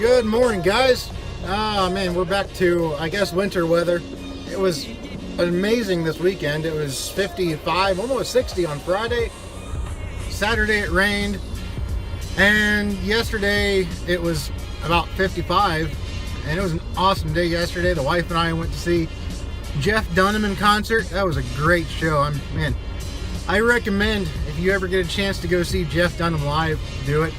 Good morning, guys. Oh man, we're back to, I guess, winter weather. It was amazing this weekend. It was 55, almost 60 on Friday. Saturday it rained. And yesterday it was about 55. And it was an awesome day yesterday. The wife and I went to see Jeff Dunham in concert. That was a great show. Man, I recommend, if you ever get a chance to go see Jeff Dunham live, do it.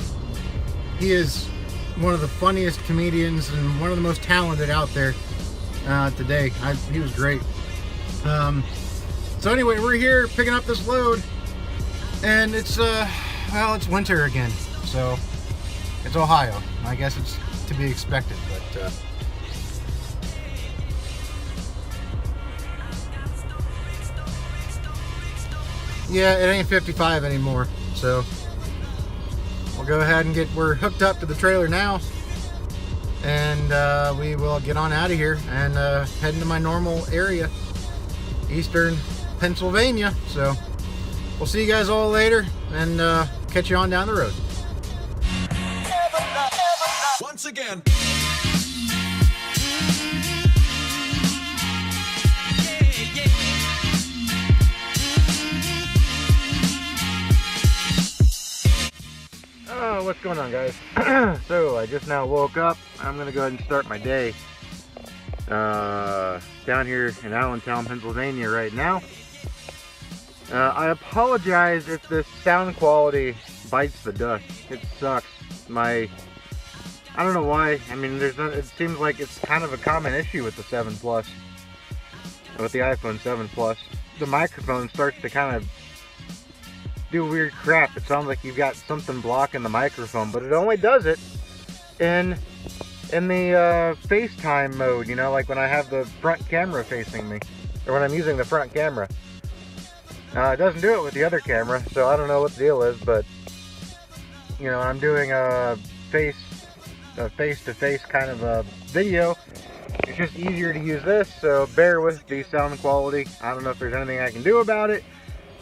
He is one of the funniest comedians and one of the most talented out there today. He was great. So anyway, we're here picking up this load, and it's it's winter again. So it's Ohio. I guess it's to be expected, but yeah, it ain't 55 anymore. So we'll go ahead and we're hooked up to the trailer now, and we will get on out of here and head into my normal area, eastern Pennsylvania. So we'll see you guys all later, and catch you on down the road. Once again. What's going on, guys? So I just now woke up. I'm gonna go ahead and start my day down here in Allentown, Pennsylvania right now. I apologize if this sound quality bites the dust. It sucks. I don't know why. I mean, it seems like it's kind of a common issue with the 7 Plus, with the iPhone 7 Plus. The microphone starts to kind of do weird crap. It sounds like you've got something blocking the microphone, but it only does it in the FaceTime mode, you know, like when I have the front camera facing me, or when I'm using the front camera. It doesn't do it with the other camera, so I don't know what the deal is, but you know, I'm doing a face-to-face kind of a video. It's just easier to use this, so bear with the sound quality. I don't know if there's anything I can do about it.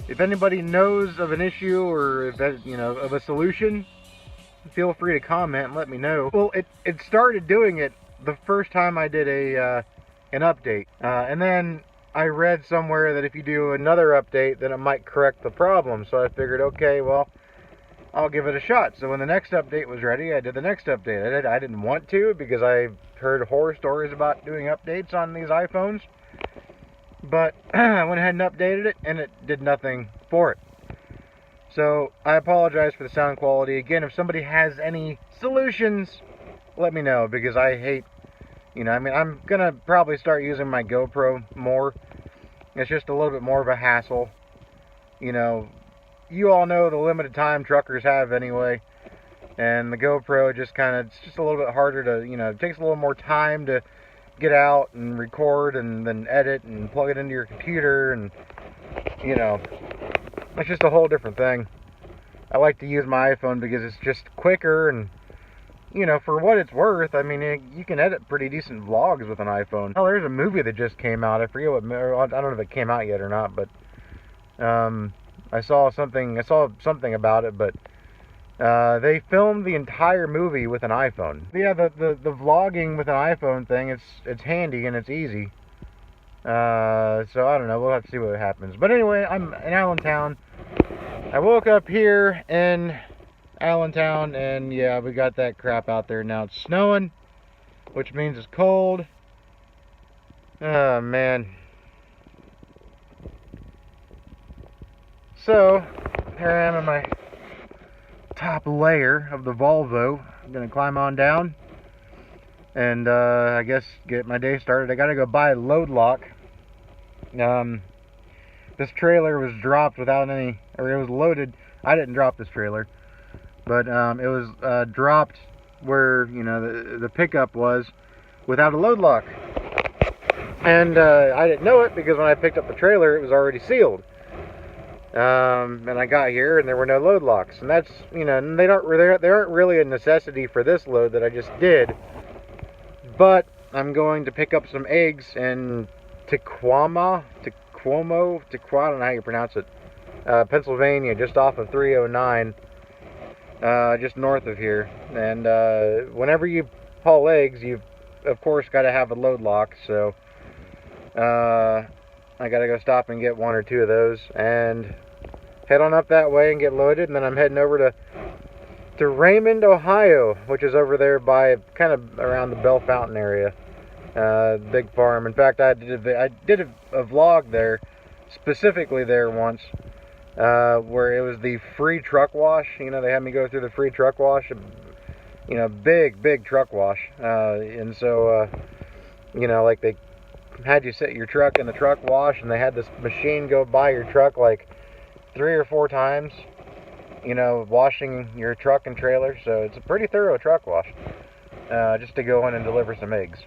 If anybody knows of an issue, or if of a solution, feel free to comment and let me know. Well, it started doing it the first time I did an update, and then I read somewhere that if you do another update, then it might correct the problem. So I figured, okay, well, I'll give it a shot. So when the next update was ready, I did the next update. I didn't want to, because I heard horror stories about doing updates on these iPhones. But I went ahead and updated it, and it did nothing for it. So I apologize for the sound quality. Again, if somebody has any solutions, let me know, because I hate, I'm gonna probably start using my GoPro more. It's just a little bit more of a hassle. You all know the limited time truckers have anyway, and the GoPro it's just a little bit harder to, it takes a little more time to get out and record and then edit and plug it into your computer, and it's just a whole different thing. I like to use my iPhone because it's just quicker, and for what it's worth, I mean, you can edit pretty decent vlogs with an iPhone. Oh, there's a movie that just came out. I forget I don't know if it came out yet or not, but I saw something about it, but they filmed the entire movie with an iPhone. Yeah, the vlogging with an iPhone thing, it's handy and it's easy. So I don't know, we'll have to see what happens. But anyway, I'm in Allentown. I woke up here in Allentown, and yeah, we got that crap out there now. It's snowing, which means it's cold. Oh man. So here I am in my top layer of the Volvo. I'm gonna climb on down and I guess get my day started. I gotta go buy a load lock. This trailer was dropped without any, or it was loaded. I didn't drop this trailer, but it was dropped where the pickup was without a load lock, and I didn't know it, because when I picked up the trailer it was already sealed. And I got here and there were no load locks, and that's, they aren't really a necessity for this load that I just did. But I'm going to pick up some eggs in Tequama, I don't know how you pronounce it, Pennsylvania, just off of 309, just north of here. And whenever you haul eggs, you've of course got to have a load lock. So I got to go stop and get one or two of those and head on up that way and get loaded. And then I'm heading over to Raymond, Ohio, which is over there by kind of around the Bell Fountain area. Big farm. In fact, I did a vlog there, specifically there once, where it was the free truck wash. You know, they had me go through the free truck wash. You know, big truck wash. And so, you know, like they had you set your truck in the truck wash, and they had this machine go by your truck like 3 or 4 times, you know, washing your truck and trailer. So it's a pretty thorough truck wash, just to go in and deliver some eggs.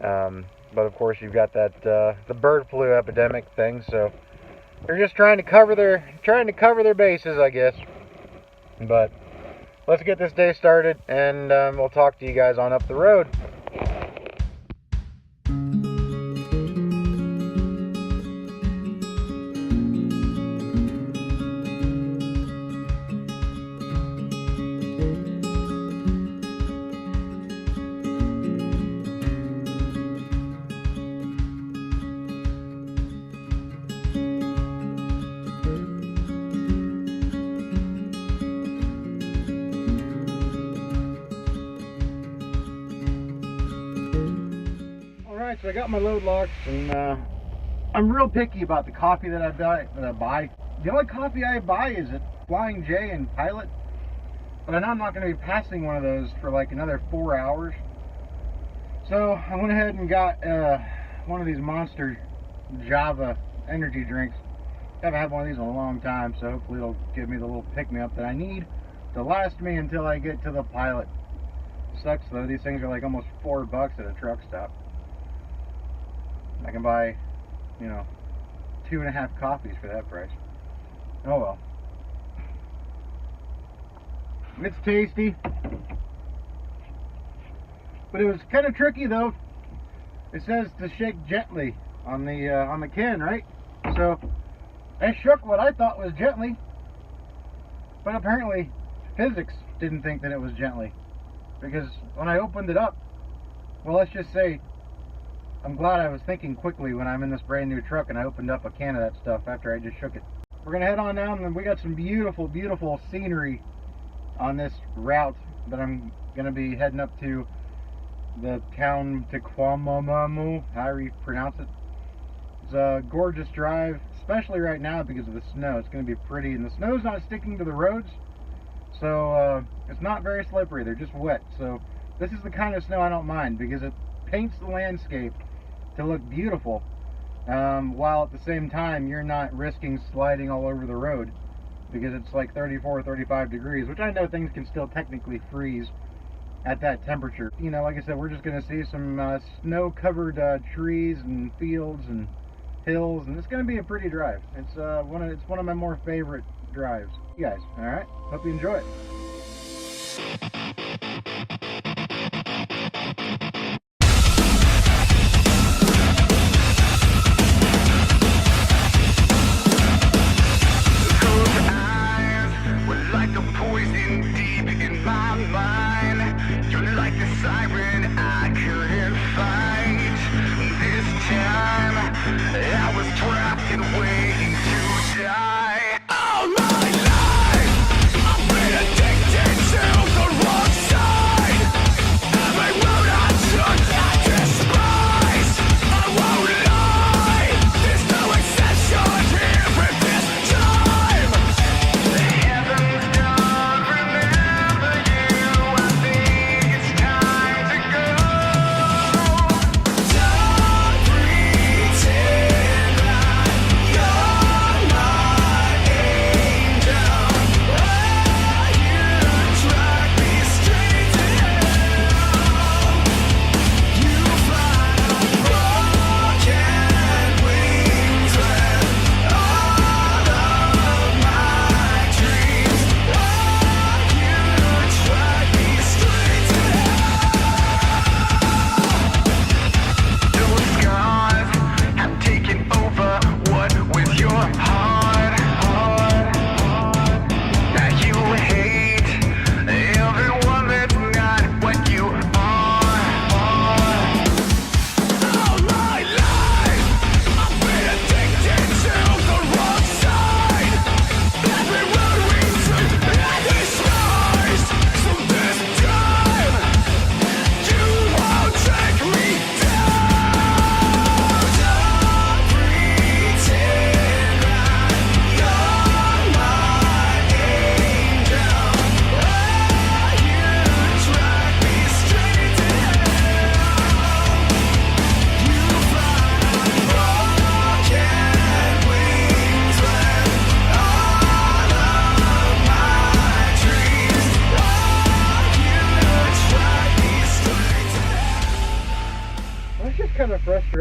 But of course you've got that the bird flu epidemic thing, so they're just trying to cover their bases, I guess. But let's get this day started, and we'll talk to you guys on up the road. So I got my load locked, and I'm real picky about the coffee that I buy. The only coffee I buy is at Flying J and Pilot, but I know I'm not going to be passing one of those for like another 4 hours. So I went ahead and got one of these Monster Java energy drinks. I haven't had one of these in a long time, so hopefully it'll give me the little pick-me-up that I need to last me until I get to the Pilot. Sucks though, these things are like almost $4 at a truck stop. I can buy, you know, 2.5 coffees for that price. Oh well. It's tasty, but it was kind of tricky though. It says to shake gently on the can, right? So I shook what I thought was gently, but apparently physics didn't think that it was gently, because when I opened it up, well, let's just say, I'm glad I was thinking quickly when I'm in this brand new truck and I opened up a can of that stuff after I just shook it. We're going to head on down, and we got some beautiful, beautiful scenery on this route that I'm going to be heading up to the town Tequamamu, however you pronounce it. It's a gorgeous drive, especially right now because of the snow. It's going to be pretty, and the snow's not sticking to the roads, so it's not very slippery. They're just wet. So this is the kind of snow I don't mind, because it paints the landscape to look beautiful, while at the same time you're not risking sliding all over the road, because it's like 34 or 35 degrees, which I know things can still technically freeze at that temperature. You know, like I said, we're just going to see some snow-covered trees and fields and hills, and it's going to be a pretty drive. It's one of my more favorite drives. You guys, all right? Hope you enjoy it.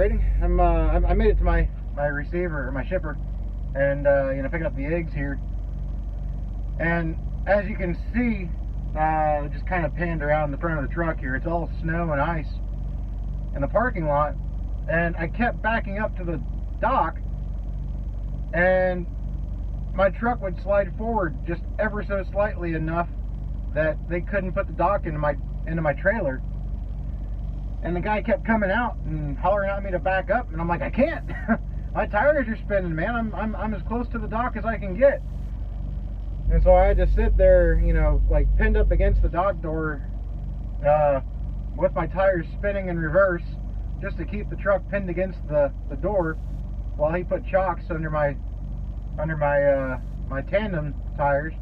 frustrating. I made it to my receiver, or my shipper, and you know, picking up the eggs here. And as you can see, just kind of panned around the front of the truck here, it's all snow and ice in the parking lot. And I kept backing up to the dock, and my truck would slide forward just ever so slightly enough that they couldn't put the dock into my trailer. And the guy kept coming out and hollering at me to back up, and I'm like, I can't. My tires are spinning, man. I'm as close to the dock as I can get. And so I had to sit there, you know, like pinned up against the dock door, with my tires spinning in reverse, just to keep the truck pinned against the door, while he put chocks under my tandem tires.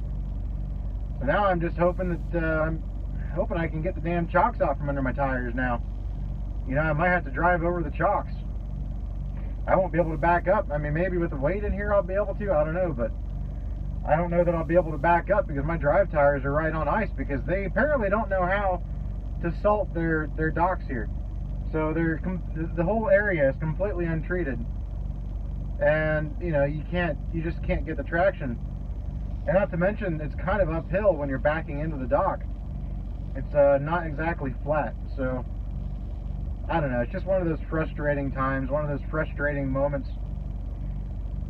So now I'm just hoping that I'm hoping I can get the damn chocks off from under my tires now. You know, I might have to drive over the chocks. I won't be able to back up. I mean, maybe with the weight in here I'll be able to, I don't know, but I don't know that I'll be able to back up because my drive tires are right on ice, because they apparently don't know how to salt their docks here. So the whole area is completely untreated. And, you know, you just can't get the traction. And not to mention, it's kind of uphill when you're backing into the dock. It's not exactly flat, so I don't know. It's just one of those frustrating times, one of those frustrating moments.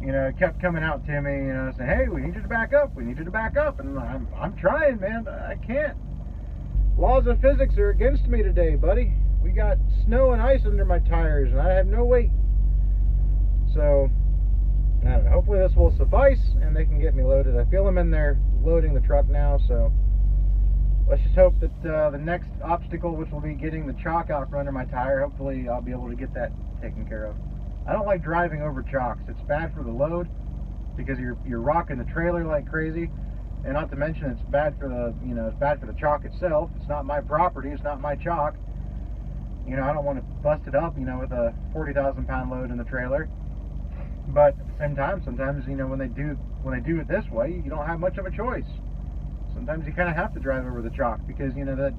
You know, it kept coming out to me, you know, saying, hey, we need you to back up, we need you to back up. And I'm trying, man, I can't. Laws of physics are against me today, buddy. We got snow and ice under my tires, and I have no weight. So, I don't know, hopefully this will suffice, and they can get me loaded. I feel them in there loading the truck now, so let's just hope that the next obstacle, which will be getting the chalk out from under my tire, hopefully I'll be able to get that taken care of. I don't like driving over chalks. It's bad for the load, because you're rocking the trailer like crazy, and not to mention it's bad for the, you know, it's bad for the chalk itself. It's not my property, it's not my chalk. You know, I don't want to bust it up, you know, with a 40,000 pound load in the trailer. But at the same time, sometimes, you know, when they do it this way, you don't have much of a choice. Sometimes you kind of have to drive over the chalk, because, you know, that,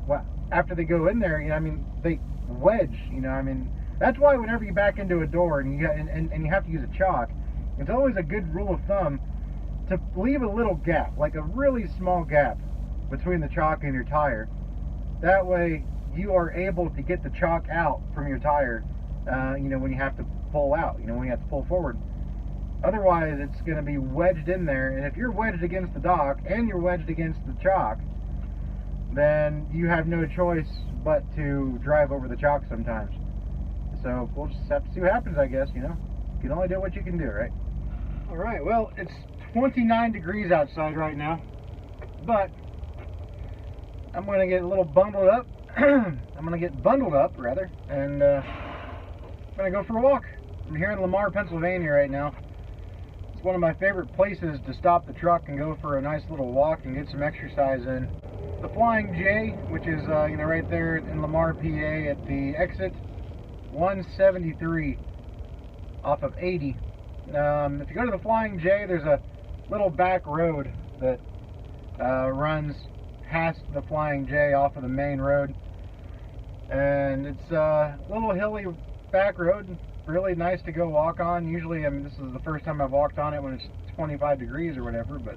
well, after they go in there, you know, I mean, they wedge, you know, I mean, that's why whenever you back into a door and you have to use a chalk, it's always a good rule of thumb to leave a little gap, like a really small gap between the chalk and your tire. That way you are able to get the chalk out from your tire, you know, when you have to pull out, you know, when you have to pull forward. Otherwise, it's going to be wedged in there, and if you're wedged against the dock and you're wedged against the chalk, then you have no choice but to drive over the chalk sometimes. So we'll just have to see what happens, I guess, you know. You can only do what you can do, right? Alright, well, it's 29 degrees outside right now, but I'm going to get a little bundled up. I'm going to get bundled up, rather, and I'm going to go for a walk. I'm here in Lamar, Pennsylvania right now. It's one of my favorite places to stop the truck and go for a nice little walk and get some exercise in. The Flying J, which is, you know, right there in Lamar, PA, at the exit 173 off of 80. If you go to the Flying J, there's a little back road that runs past the Flying J off of the main road, and it's a little hilly back road, really nice to go walk on. Usually, I mean, this is the first time I've walked on it when it's 25 degrees or whatever, but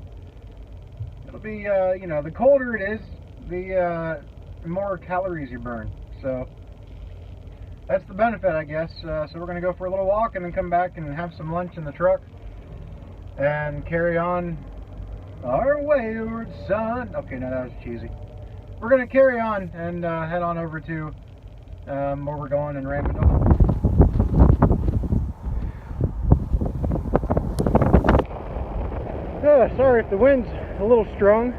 it'll be, you know, the colder it is, the more calories you burn. So that's the benefit, I guess. So we're going to go for a little walk and then come back and have some lunch in the truck and carry on our wayward son. Okay, no, that was cheesy. We're going to carry on and head on over to where we're going in Raymond. Sorry if the wind's a little strong.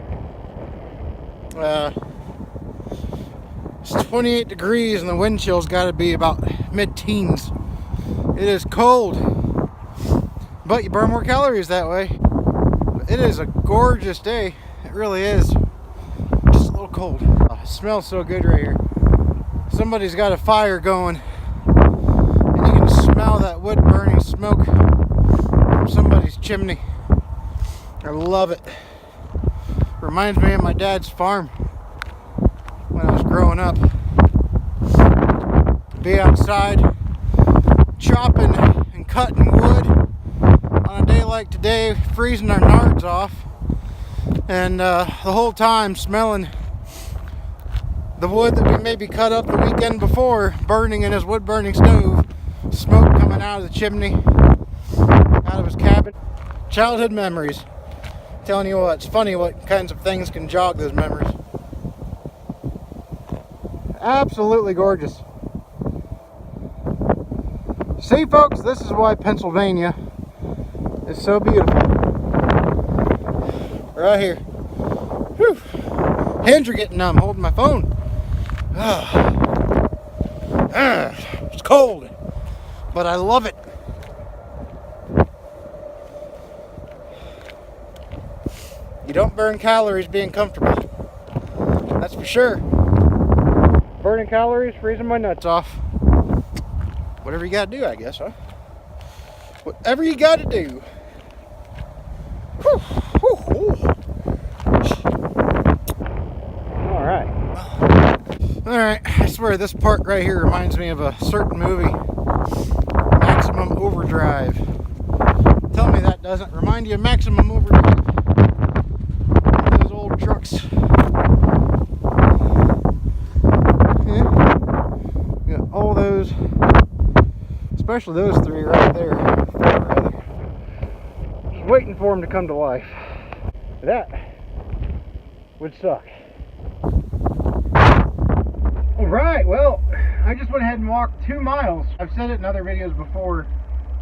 It's 28 degrees and the wind chill's got to be about mid-teens. It is cold, but you burn more calories that way. It is a gorgeous day. It really is. Just a little cold. Oh, it smells so good right here. Somebody's got a fire going, and you can smell that wood burning smoke from somebody's chimney. I love it. Reminds me of my dad's farm when I was growing up. Be outside, chopping and cutting wood on a day like today, freezing our nards off, and the whole time smelling the wood that we maybe cut up the weekend before burning in his wood burning stove, smoke coming out of the chimney, out of his cabin. Childhood memories. Telling you what, it's funny what kinds of things can jog those memories. Absolutely gorgeous. See folks, this is why Pennsylvania is so beautiful. Right here. Whew. Hands are getting numb holding my phone. It's cold, but I love it. You don't burn calories being comfortable. That's for sure. Burning calories, freezing my nuts off. Whatever you gotta do, I guess, huh? Whatever you gotta do. Whew, whew, whew. Alright, I swear this part right here reminds me of a certain movie, Maximum Overdrive. Tell me that doesn't remind you of Maximum Overdrive. Those old trucks. Yeah. Got all those, especially those three right there. Four, rather. Just waiting for them to come to life. That would suck. Alright, well, I just went ahead and walked 2 miles. I've said it in other videos before,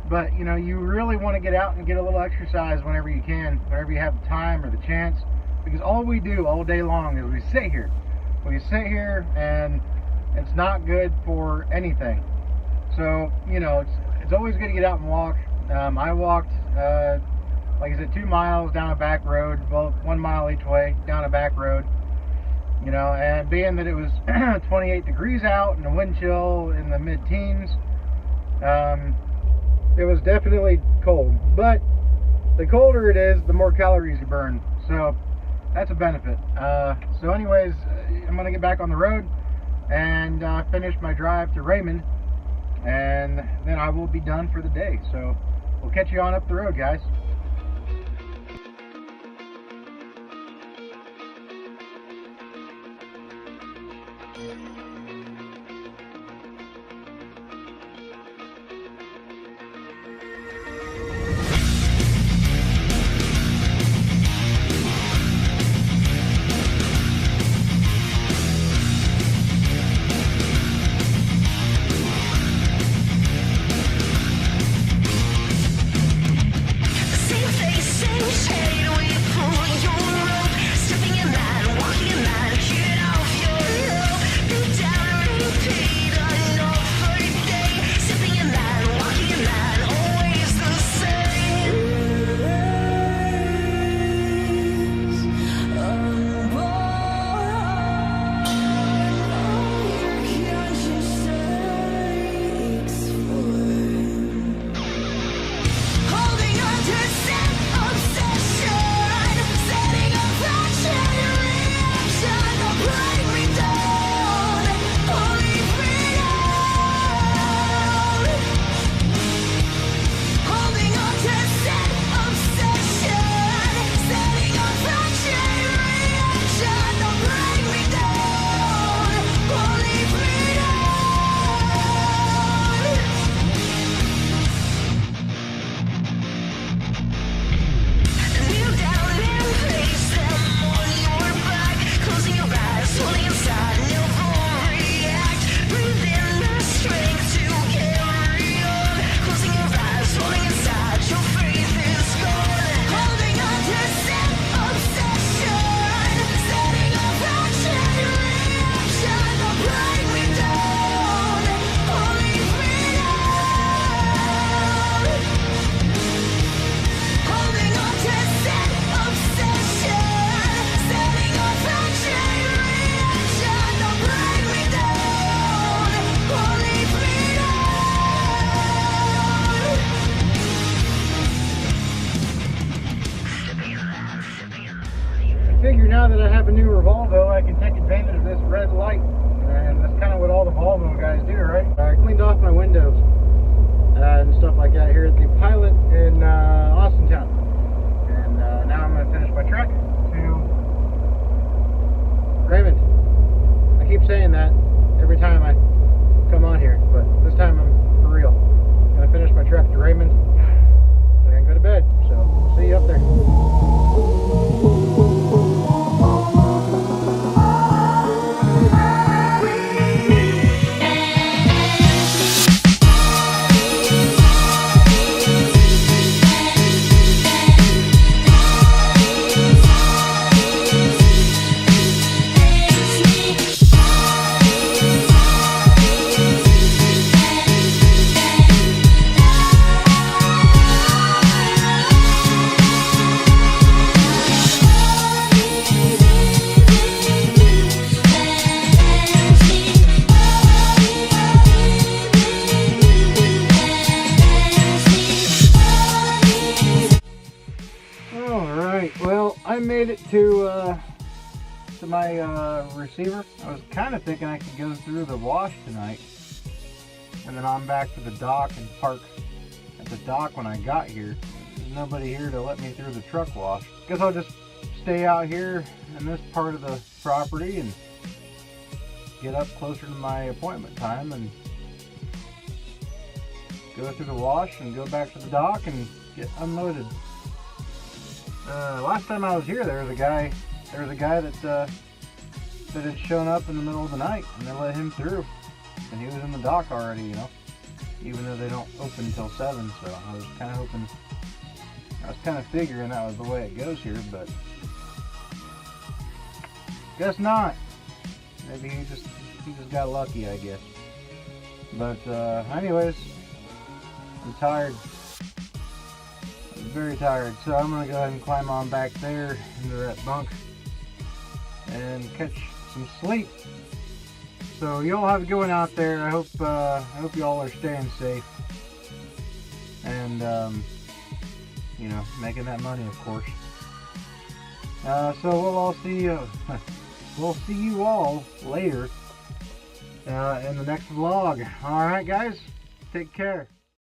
but you know, you really want to get out and get a little exercise whenever you can, whenever you have the time or the chance, because all we do all day long is we sit here. We sit here and it's not good for anything. So, you know, it's always good to get out and walk. I walked, like I said, 2 miles down a back road, well, 1 mile each way down a back road. You know, and being that it was 28 degrees out and a wind chill in the mid-teens, it was definitely cold. But the colder it is, the more calories you burn. So that's a benefit. So anyways, I'm going to get back on the road and finish my drive to Raymond. And then I will be done for the day. So we'll catch you on up the road, guys. figure now that I have a new Revolvo, I can take advantage of this red light. And that's kind of what all the Volvo guys do, right? I cleaned off my windows. and stuff like that here at the Pilot in Austintown. And now I'm going to finish my trek to Raymond. I keep saying that every time I come on here, but this time I'm for real. I'm going to finish my trek to Raymond and go to bed. So we'll see you up there. Well, I made it to my receiver. I was kind of thinking I could go through the wash tonight, and then I'm back to the dock and park at the dock when I got here. There's nobody here to let me through the truck wash. Guess I'll just stay out here in this part of the property and get up closer to my appointment time and go through the wash and go back to the dock and get unloaded. Last time I was here, there was a guy that had shown up in the middle of the night, and they let him through, and he was in the dock already, you know, even though they don't open until 7. So I was kind of figuring that was the way it goes here, but guess not. Maybe he just got lucky, I guess. But anyways, I'm tired. Very tired, so I'm gonna go ahead and climb on back there into that bunk and catch some sleep. So y'all have a good one out there. I hope y'all are staying safe and you know, making that money, of course. So we'll see you all later in the next vlog. All right, guys, take care.